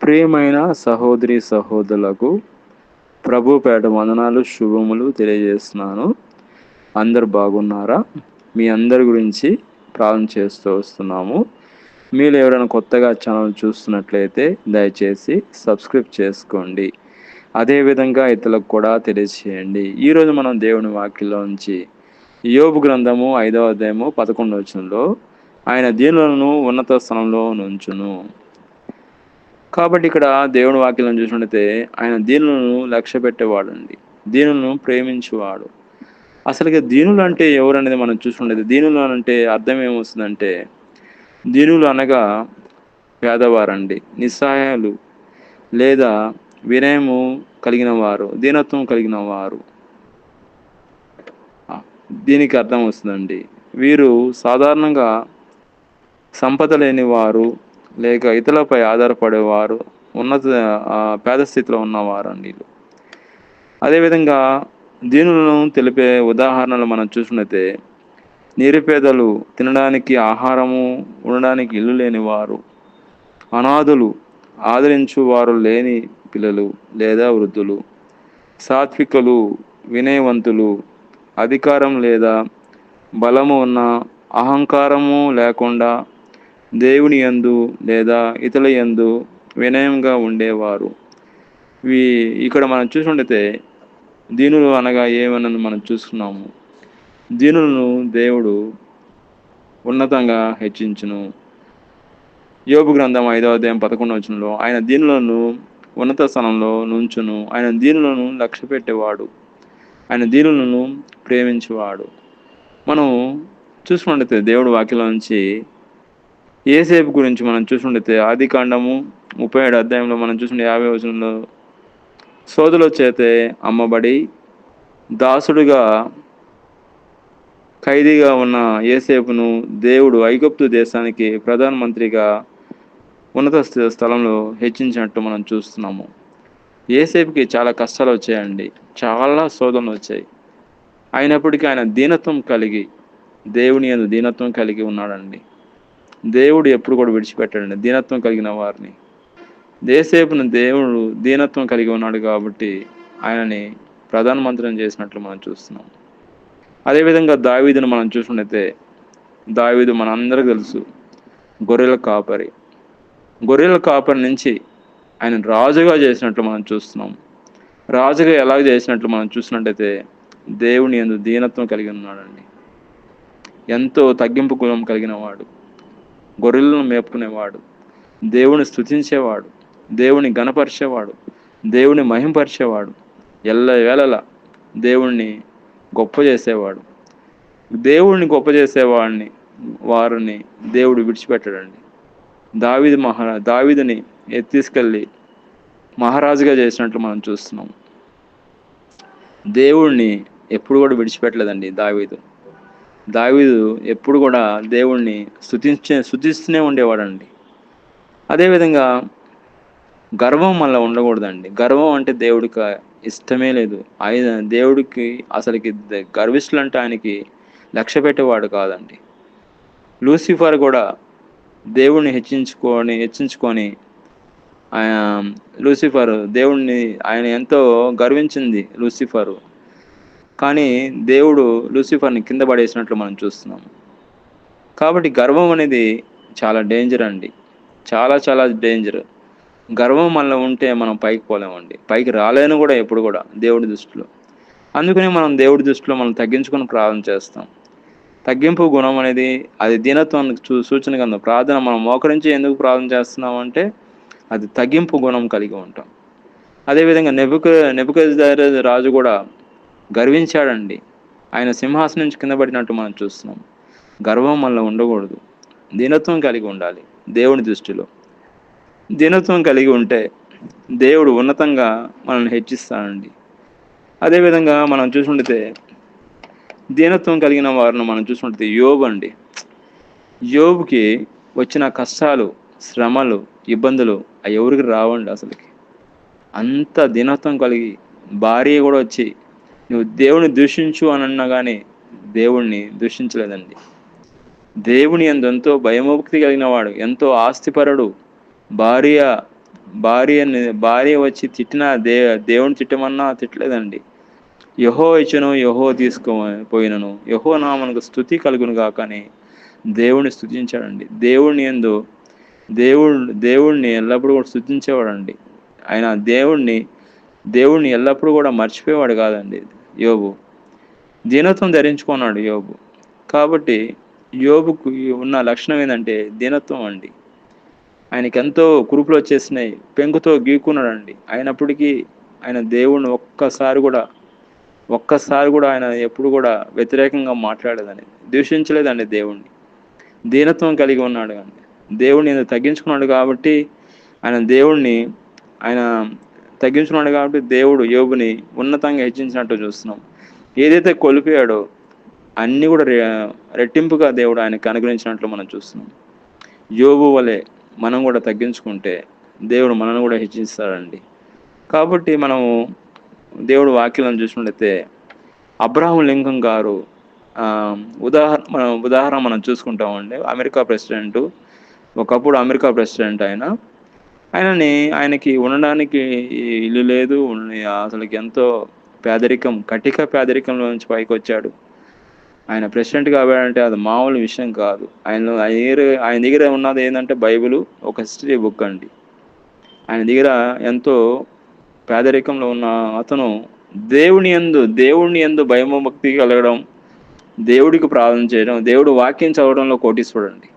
ప్రియమైన సహోదరి సహోదరులకు ప్రభుపేట వందనాలు శుభములు తెలియజేస్తున్నాను. అందరు బాగున్నారా? మీ అందరి గురించి ప్రార్థన చేస్తూ వస్తున్నాము. మీరు ఎవరైనా కొత్తగా ఛానల్ చూస్తున్నట్లయితే దయచేసి సబ్స్క్రైబ్ చేసుకోండి. అదేవిధంగా ఇతరులకు కూడా తెలియజేయండి. ఈరోజు మనం దేవుని వాక్యంలోంచి యోబు గ్రంథము 5వ అధ్యాయము 11వ వచనంలో ఆయన దీనులను ఉన్నత స్థలంలో నుంచును. కాబట్టి ఇక్కడ దేవుని వాక్యం చూసినట్టయితే ఆయన దీనులను లక్ష్య పెట్టేవాడు అండి, దీనులను ప్రేమించేవాడు. అసలుగా దీనులు అంటే ఎవరు అనేది మనం చూసుకున్నది. దీనులు అంటే అర్థం ఏమొస్తుందంటే, దీనులు అనగా పేదవారండి, నిస్సహాయాలు లేదా వినయము కలిగిన వారు, దీనత్వం కలిగిన వారు, దీనికి అర్థం వస్తుందండి. వీరు సాధారణంగా సంపద లేని వారు లేక ఇతరులపై ఆధారపడేవారు, ఉన్నత పేద స్థితిలో ఉన్నవారు అండి. అదేవిధంగా దీనులను తెలిపే ఉదాహరణలు మనం చూసినట్లయితే, నిరుపేదలు, తినడానికి ఆహారము, ఉండడానికి ఇల్లు లేని వారు, అనాథులు, ఆదరించువారు లేని పిల్లలు లేదా వృద్ధులు, సాత్వికులు, వినయవంతులు, అధికారం లేదా బలము ఉన్న, అహంకారము లేకుండా దేవుని యందు లేదా ఇతరుల యందు వినయంగా ఉండేవారు. ఇక్కడ మనం చూసినట్లయితే దీనులు అనగా ఏమన్నది మనం చూసుకున్నాము. దీనులను దేవుడు ఉన్నతంగా హెచ్చించును. యోబు గ్రంథం 5వ అధ్యాయం 11వ వచనంలో ఆయన దీనులను ఉన్నత స్థానంలో నుంచును. ఆయన దీనులను లక్ష్య పెట్టేవాడు, ఆయన దీనులను ప్రేమించేవాడు. మనం చూసుకున్నట్లయితే దేవుడి వాక్యంలో నుంచి యేసేపు గురించి మనం చూసుకుంటే ఆది కాండము 37 అధ్యాయంలో మనం చూసుకుంటే 50వ వచనంలో సోదరుల చేతే అమ్మబడి దాసుడుగా ఖైదీగా ఉన్న యేసేపును దేవుడు ఐగుప్తు దేశానికి ప్రధానమంత్రిగా ఉన్నత స్థలంలో హెచ్చించినట్టు మనం చూస్తున్నాము. యేసేపుకి చాలా కష్టాలు వచ్చాయండి, చాలా శోధనలు వచ్చాయి. అయినప్పటికీ ఆయన దీనత్వం కలిగి, దేవుని యందు దీనత్వం కలిగి ఉన్నాడండి. దేవుడు ఎప్పుడు కూడా విడిచిపెట్టాడండి దీనత్వం కలిగిన వారిని. యేసేపును దేవుడు దీనత్వం కలిగి ఉన్నాడు కాబట్టి ఆయనని ప్రధానమంత్రిని చేసినట్లు మనం చూస్తున్నాం. అదేవిధంగా దావీదును మనం చూసుకున్నట్లయితే, దావీదు మనందరికీ తెలుసు, గొర్రెల కాపరి నుంచి ఆయన రాజుగా చేసినట్లు మనం చూస్తున్నాం. రాజుగా ఎలా చేసినట్లు మనం చూసినట్టయితే దేవుని యందు దీనత్వం కలిగి ఉన్నాడండి. ఎంతో తగ్గింపు గుణం కలిగిన వాడు, గొర్రెలను మేపుకునేవాడు, దేవుని స్తుతించేవాడు, దేవుని గణపరిచేవాడు, దేవుని మహింపరిచేవాడు, ఎల్లవేళలా దేవుణ్ణి గొప్ప చేసేవాడు. దేవుణ్ణి గొప్ప చేసేవాడిని వారిని దేవుడు విడిచిపెట్టాడండి. దావీదుని తీసుకెళ్ళి మహారాజుగా చేసినట్లు మనం చూస్తున్నాం. దేవుణ్ణి ఎప్పుడు కూడా విడిచిపెట్టలేదండి దావీదు ఎప్పుడు కూడా దేవుణ్ణి స్తుతిస్తూనే ఉండేవాడండి. అదేవిధంగా గర్వం మళ్ళీ ఉండకూడదండి. గర్వం అంటే దేవుడికి ఇష్టమే లేదు. ఆయన దేవుడికి అసలుకి గర్విష్ఠులు అంటే ఆయనకి లక్ష్య పెట్టేవాడు కాదండి. లూసిఫర్ కూడా దేవుణ్ణి హెచ్చించుకొని లూసిఫర్ దేవుణ్ణి ఆయన ఎంతో గర్వించింది లూసిఫరు. కానీ దేవుడు లూసిఫర్ని కింద పడేసినట్లు మనం చూస్తున్నాము. కాబట్టి గర్వం అనేది చాలా డేంజర్ అండి, చాలా చాలా డేంజర్. గర్వం మనలో ఉంటే మనం పైకి పోలేమండి, పైకి రాలేను కూడా ఎప్పుడు కూడా దేవుడి దృష్టిలో. అందుకని మనం దేవుడి దృష్టిలో మనం తగ్గించుకొని ప్రార్థన చేస్తాం. తగ్గింపు గుణం అనేది అది దీనత్వానికి సూచన కింద. ప్రార్థన మనం మోకరించి ఎందుకు ప్రార్థన చేస్తున్నాం అంటే అది తగ్గింపు గుణం కలిగి ఉంటాం. అదేవిధంగా నెబుకద్నెజరు రాజు కూడా గర్వించాడండి, ఆయన సింహాసనం నుంచి కింద పడినట్టు మనం చూస్తున్నాం. గర్వం మనలో ఉండకూడదు, దీనత్వం కలిగి ఉండాలి. దేవుని దృష్టిలో దీనత్వం కలిగి ఉంటే దేవుడు ఉన్నతంగా మనల్ని హెచ్చిస్తాడండి. అదేవిధంగా మనం చూసుకుంటే దీనత్వం కలిగిన వారిని మనం చూసుకుంటే యోబుకి వచ్చిన కష్టాలు, శ్రమలు, ఇబ్బందులు అవి ఎవరికి రావండి. అసలుకి అంత దీనత్వం కలిగి భార్య కూడా వచ్చి నువ్వు దేవుని దూషించు అని అన్నా కానీ దేవుణ్ణి దూషించలేదండి. దేవుని యందు ఎంతో భయముక్తి కలిగిన వాడు, ఎంతో ఆస్తిపరుడు, భార్య భార్య వచ్చి తిట్టినా దేవుని తిట్టమన్నా తిట్టలేదండి. యెహోవా ఇచ్చెను, యెహోవా పోయినను, యెహోవా నామమునకు స్తుతి కలుగును గాక అని దేవుడిని స్తుతించాడండి. దేవుడిని ఎల్లప్పుడూ కూడా స్తుతించేవాడండి. ఆయన దేవుడిని ఎల్లప్పుడూ కూడా మర్చిపోయేవాడు కాదండి యోబు. దీనత్వం ధరించుకున్నాడు యోబు. కాబట్టి యోబుకు ఉన్న లక్షణం ఏందంటే దీనత్వం అండి. ఆయనకెంతో కురుపులు వచ్చేసినాయి. పెంకుతో గీక్కున్నాడండి. అయినప్పటికీ ఆయన దేవుడిని ఒక్కసారి కూడా ఆయన ఎప్పుడు కూడా వ్యతిరేకంగా మాట్లాడలేదని, దూషించలేదండి దేవుణ్ణి. దీనత్వం కలిగి ఉన్నాడు అండి. దేవుడిని తగ్గించుకున్నాడు కాబట్టి ఆయన తగ్గించుకున్నాడు కాబట్టి దేవుడు యోబుని ఉన్నతంగా హెచ్చించినట్టు చూస్తున్నాం. ఏదైతే కొలిపాడో అన్నీ కూడా రెట్టింపుగా దేవుడు ఆయనకు అనుగ్రహించినట్లు మనం చూస్తున్నాం. యోబు వలె మనం కూడా తగ్గించుకుంటే దేవుడు మనల్ని కూడా హెచ్చిస్తాడండి. కాబట్టి మనము దేవుడు వాక్యాలను చూసినట్లయితే అబ్రహాం లింకన్ గారు ఉదాహరణ మనం చూసుకుంటామండి. అమెరికా ప్రెసిడెంట్, ఒకప్పుడు అమెరికా ప్రెసిడెంట్ ఆయనకి ఉండడానికి ఇల్లు లేదు. అసలుకి ఎంతో కటిక పేదరికంలో నుంచి పైకి వచ్చాడు. ఆయన ప్రెసిడెంట్ కాబడంటే అది మామూలు విషయం కాదు. ఆయన దగ్గర ఉన్నది ఏంటంటే బైబిల్, ఒక హిస్టరీ బుక్ అండి. ఆయన దగ్గర ఎంతో పేదరికంలో ఉన్న అతను దేవుని యందు భయభక్తి కలగడం, దేవుడికి ప్రార్థన చేయడం, దేవుడు వాక్యం చదవడంలో కోటీశ్వరుడండి.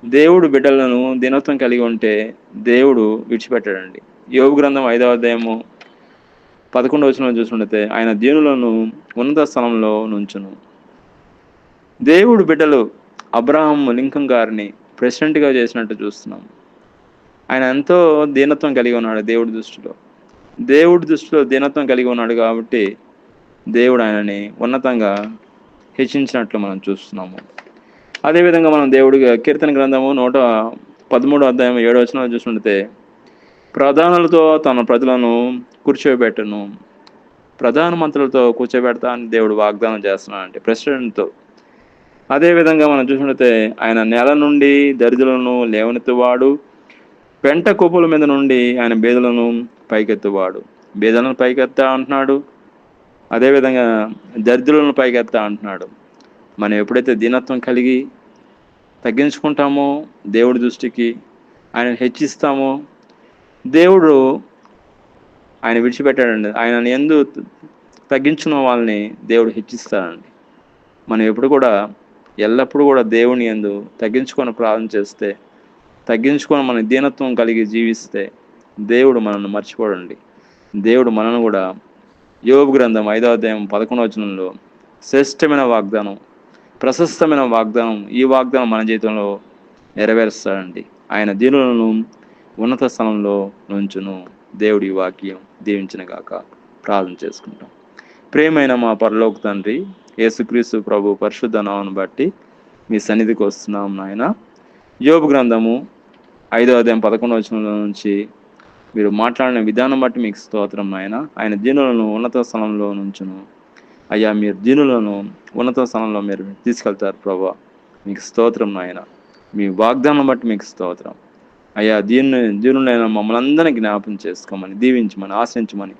దేవుడు బిడ్డలను దినత్వం కలిగి ఉంటే దేవుడు విడిచిపెట్టాడండి. యోబు గ్రంథం 5వ అధ్యాయము 11వ వచనంలో చూసుకుంటే ఆయన దీనులను ఉన్నత స్థలంలో నుంచును. దేవుడు బిడ్డలు అబ్రహాం లింకన్ గారిని ప్రెసిడెంట్గా చేసినట్టు చూస్తున్నాం. ఆయన ఎంతో దీనత్వం కలిగి ఉన్నాడు దేవుడి దృష్టిలో దీనత్వం కలిగి ఉన్నాడు కాబట్టి దేవుడు ఆయనని ఉన్నతంగా హెచ్చించినట్లు మనం చూస్తున్నాము. అదేవిధంగా మనం కీర్తన గ్రంథము 113వ అధ్యాయం 7వ వచనంలో చూసుకుంటే ప్రధానులతో తన ప్రజలను కూర్చోబెట్టను, ప్రధానమంత్రులతో కూర్చోబెడతా అని దేవుడు వాగ్దానం చేస్తున్నాడంటే ప్రెసిడెంట్తో. అదేవిధంగా మనం చూసుకుంటే ఆయన నేల నుండి దరిద్రులను లేవనెత్తువాడు, పెంట కుప్పల మీద నుండి ఆయన బీదలను పైకెత్తువాడు. బీదలను పైకెత్తా అంటున్నాడు, అదేవిధంగా దరిద్రులను పైకెత్తా అంటున్నాడు. మనం ఎప్పుడైతే దీనత్వం కలిగి తగ్గించుకుంటామో దేవుడి దృష్టికి ఆయన హెచ్చిస్తామో దేవుడు ఆయన విడిచిపెట్టాడండి. ఆయన యందు తగ్గించుకున్న వాళ్ళని దేవుడు హెచ్చిస్తాడండి. మనం ఎల్లప్పుడూ కూడా దేవుని యందు తగ్గించుకొని ప్రార్థన చేస్తే, తగ్గించుకొని మన దీనత్వం కలిగి జీవిస్తే దేవుడు మనల్ని మర్చిపోడండి. దేవుడు మనల్ని కూడా యోబు గ్రంథం 5వ అధ్యాయం 11వ వచనంలో శ్రేష్టమైన వాగ్దానం, ప్రశస్తమైన వాగ్దానం, ఈ వాగ్దానం మన జీవితంలో నెరవేరుస్తాడండి. ఆయన దీనులను ఉన్నత స్థలంలో నుంచును. దేవుడి వాక్యం దీవించిన గాక. ప్రార్థన చేసుకుంటాం. ప్రేమైన మా పరలోక తండ్రి, యేసుక్రీస్తు ప్రభు పరిశుద్ధ నామమును బట్టి మీ సన్నిధికి వస్తున్నాం నాయన. యోబు గ్రంథము 5వ అధ్యాయం 11వ వచనంలో నుంచి మీరు మాట్లాడిన విధానం బట్టి మీకు స్తోత్రం నాయన. ఆయన దీనులను ఉన్నత స్థలంలో నుంచును. అయ్యా, మీరు దీనులను ఉన్నత స్థలంలో మీరు తీసుకెళ్తారు ప్రభా. మీకు స్తోత్రం నాయన. మీ వాగ్దానం బట్టి మీకు స్తోత్రం అయ్యా. దీనులైన మమ్మల్ని అందరినీ జ్ఞాపకం చేసుకోమని, దీవించమని, ఆశించమని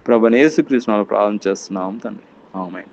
ప్రభువైన యేసుక్రీస్తు నామములో ప్రార్థన చేస్తున్నాం తండ్రి. ఆమేన్.